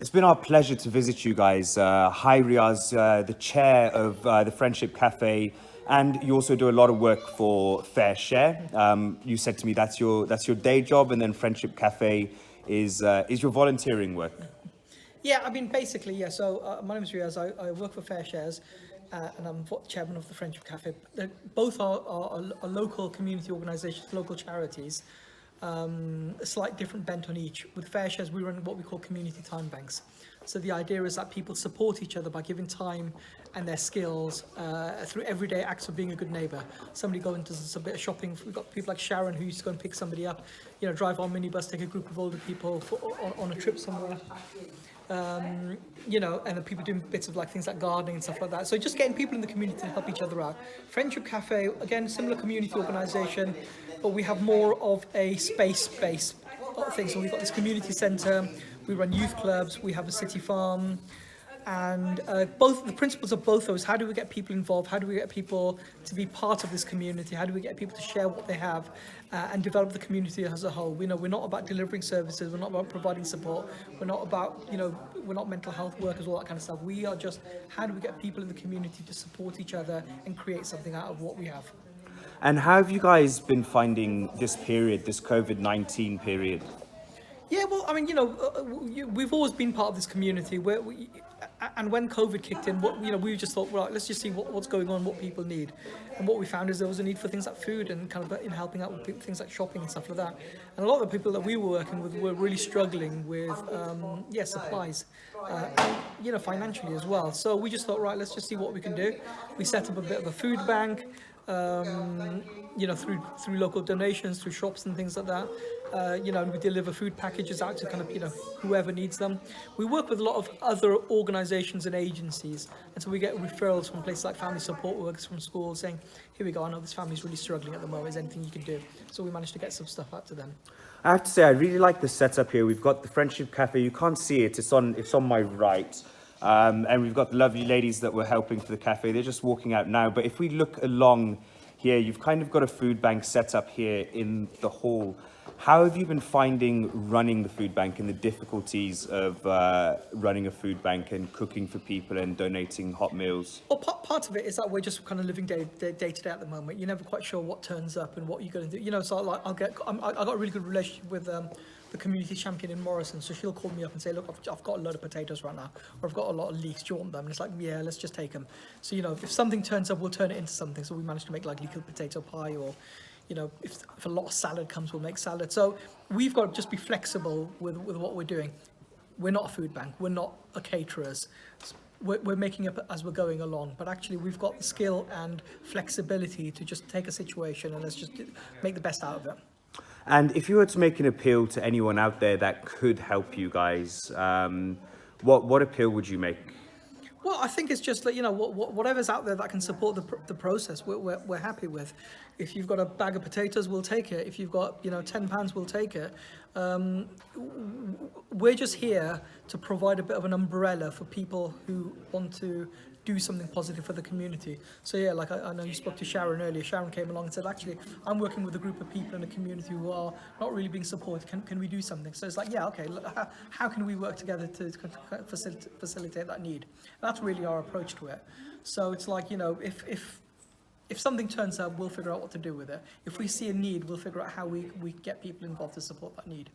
It's been our pleasure to visit you guys. Hi Riaz, the chair of the Friendship Cafe, and you also do a lot of work for Fair Share. You said to me that's your day job, and then Friendship Cafe is your volunteering work. Yeah, I mean, basically, yeah. So my name is Riaz. I work for Fair Shares, and I'm chairman of the Friendship Cafe. Both are local community organisations, local charities. A slight different bent on each. With Fair Shares, we run what we call community time banks. So the idea is that people support each other by giving time and their skills through everyday acts of being a good neighbour. Somebody going to a bit of shopping. We've got people like Sharon who used to go and pick somebody up, drive our minibus, take a group of older people on a trip somewhere. And then people doing bits of things like gardening and stuff like that. So just getting people in the community to help each other out. Friendship Cafe, again, similar community organisation, but we have more of a space-based thing. So we've got this community centre, we run youth clubs, we have a city farm, and both the principles of both those. How do we get people involved? How do we get people to be part of this community? How do we get people to share what they have and develop the community as a whole? We're not about delivering services. We're not about providing support. We're not about, we're not mental health workers, all that kind of stuff. We are just, how do we get people in the community to support each other and create something out of what we have? And how have you guys been finding this period, this COVID-19 period? Yeah, well, I mean, we've always been part of this community and when COVID kicked in, we just thought, right, let's just see what's going on, what people need. And what we found is there was a need for things like food and kind of in helping out with things like shopping and stuff like that. And a lot of the people that we were working with were really struggling with, supplies, and, financially as well. So we just thought, right, let's just see what we can do. We set up a bit of a food bank, through local donations, through shops and things like that. And we deliver food packages out to kind of, whoever needs them. We work with a lot of other organisations and agencies, and so we get referrals from places like family support workers from schools saying, here we go, I know this family's really struggling at the moment, is there anything you can do? So we managed to get some stuff out to them. I have to say, I really like the setup here. We've got the Friendship Cafe. You can't see it. It's on my right. And we've got the lovely ladies that were helping for the cafe. They're just walking out now. But if we look along here, you've kind of got a food bank set up here in the hall. How have you been finding running the food bank and the difficulties of running a food bank and cooking for people and donating hot meals? Well, part of it is that we're just kind of living day to day at the moment. You're never quite sure what turns up and what you're going to do. So I got a really good relationship with the community champion in Morrison. So she'll call me up and say, look, I've got a load of potatoes right now, or I've got a lot of leeks. Do you want them? And it's like, yeah, let's just take them. So, if something turns up, we'll turn it into something. So we managed to make leek potato pie, or if a lot of salad comes, we'll make salad. So we've got to just be flexible with what we're doing. We're not a food bank. We're not a caterers. We're making up as we're going along. But actually, we've got the skill and flexibility to just take a situation and let's just make the best out of it. And if you were to make an appeal to anyone out there that could help you guys, what appeal would you make? Well, I think it's just that, whatever's out there that can support the process, we're happy with. If you've got a bag of potatoes, we'll take it. If you've got, £10, we'll take it. We're just here to provide a bit of an umbrella for people who want to do something positive for the community. So yeah, like I know you spoke to Sharon earlier. Sharon came along and said, actually, I'm working with a group of people in the community who are not really being supported. Can we do something? So it's like, yeah, okay, how can we work together to facilitate that need? And that's really our approach to it. So it's like, if something turns up, we'll figure out what to do with it. If we see a need, we'll figure out how we get people involved to support that need.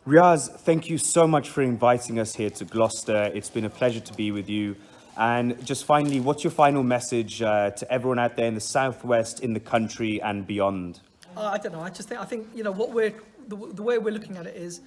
Riaz, thank you so much for inviting us here to Gloucester. It's been a pleasure to be with you. And just finally, what's your final message to everyone out there in the southwest, in the country and beyond? I don't know. I think what the way we're looking at it is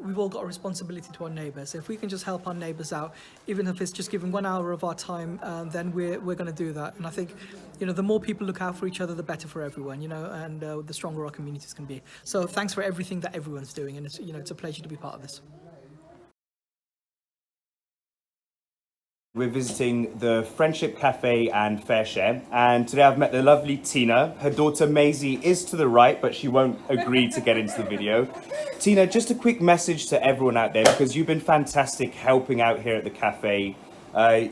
we've all got a responsibility to our neighbours. If we can just help our neighbours out, even if it's just giving 1 hour of our time, then we're going to do that. And I think the more people look out for each other, the better for everyone. And the stronger our communities can be. So thanks for everything that everyone's doing, and it's a pleasure to be part of this. We're visiting the Friendship Cafe and Fair Share, and today I've met the lovely Tina. Her daughter Maisie is to the right, but she won't agree to get into the video. Tina, just a quick message to everyone out there, because you've been fantastic helping out here at the cafe.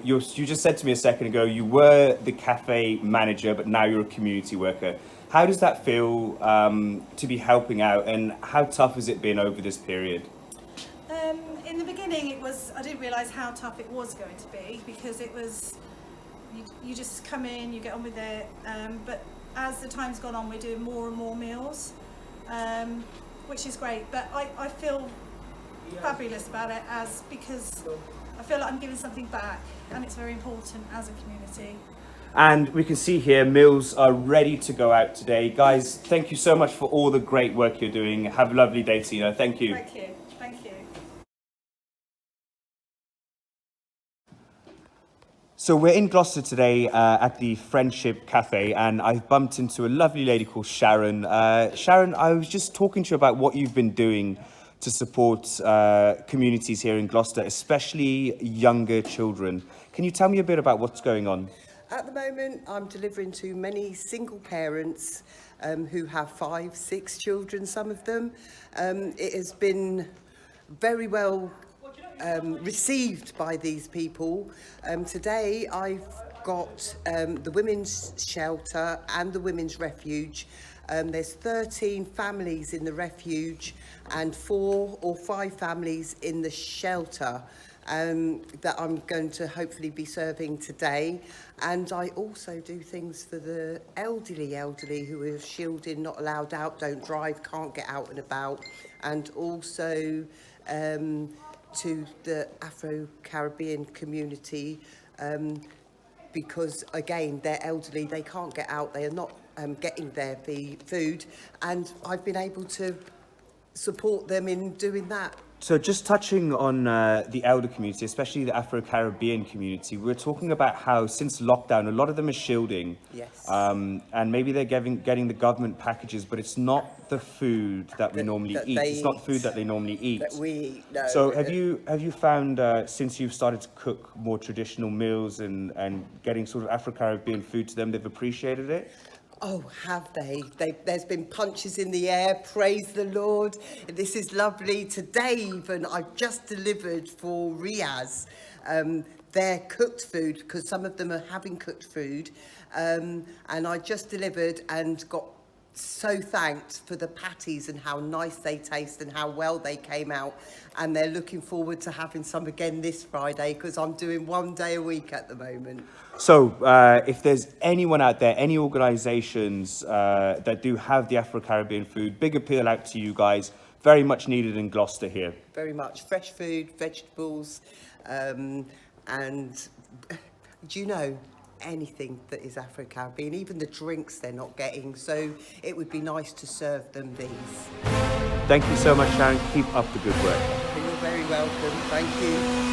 You just said to me a second ago you were the cafe manager, but now you're a community worker. How does that feel to be helping out, and how tough has it been over this period? In the beginning, I didn't realise how tough it was going to be, because it was, you just come in, you get on with it. But as the time's gone on, we're doing more and more meals, which is great. But I feel fabulous about it, because I feel like I'm giving something back, and it's very important as a community. And we can see here meals are ready to go out today. Guys, thank you so much for all the great work you're doing. Have a lovely day, Tina. Thank you. Thank you. Thank you. So we're in Gloucester today at the Friendship Cafe, and I've bumped into a lovely lady called Sharon. Sharon, I was just talking to you about what you've been doing to support communities here in Gloucester, especially younger children. Can you tell me a bit about what's going on? At the moment, I'm delivering to many single parents who have 5, 6 children, some of them. It has been very well received by these people. Today, I've got the women's shelter and the women's refuge. There's 13 families in the refuge and 4 or 5 families in the shelter that I'm going to hopefully be serving today. And I also do things for the elderly who are shielded, not allowed out, don't drive, can't get out and about, and also to the Afro-Caribbean community, because again, they're elderly, they can't get out, they are not getting their food, and I've been able to support them in doing that. So just touching on the elder community, especially the Afro-Caribbean community, we're talking about how since lockdown, a lot of them are shielding. Yes. And maybe they're getting the government packages, but it's not the food that we normally eat. It's not food that they normally eat. That we eat, no. So have you found, since you've started to cook more traditional meals and getting sort of Afro-Caribbean food to them, they've appreciated it? Oh, have they? There's been punches in the air, praise the Lord. This is lovely. Today even, I've just delivered for Riaz their cooked food, because some of them are having cooked food. And I just delivered and got so thanked for the patties and how nice they taste and how well they came out. And they're looking forward to having some again this Friday, because I'm doing 1 day a week at the moment. So if there's anyone out there, any organisations that do have the Afro-Caribbean food, big appeal out to you guys. Very much needed in Gloucester here. Very much. Fresh food, vegetables, and do you know, anything that is Afro-Caribbean, even the drinks they're not getting, so it would be nice to serve them these. Thank you so much, Sharon. Keep up the good work. You're very welcome. Thank you.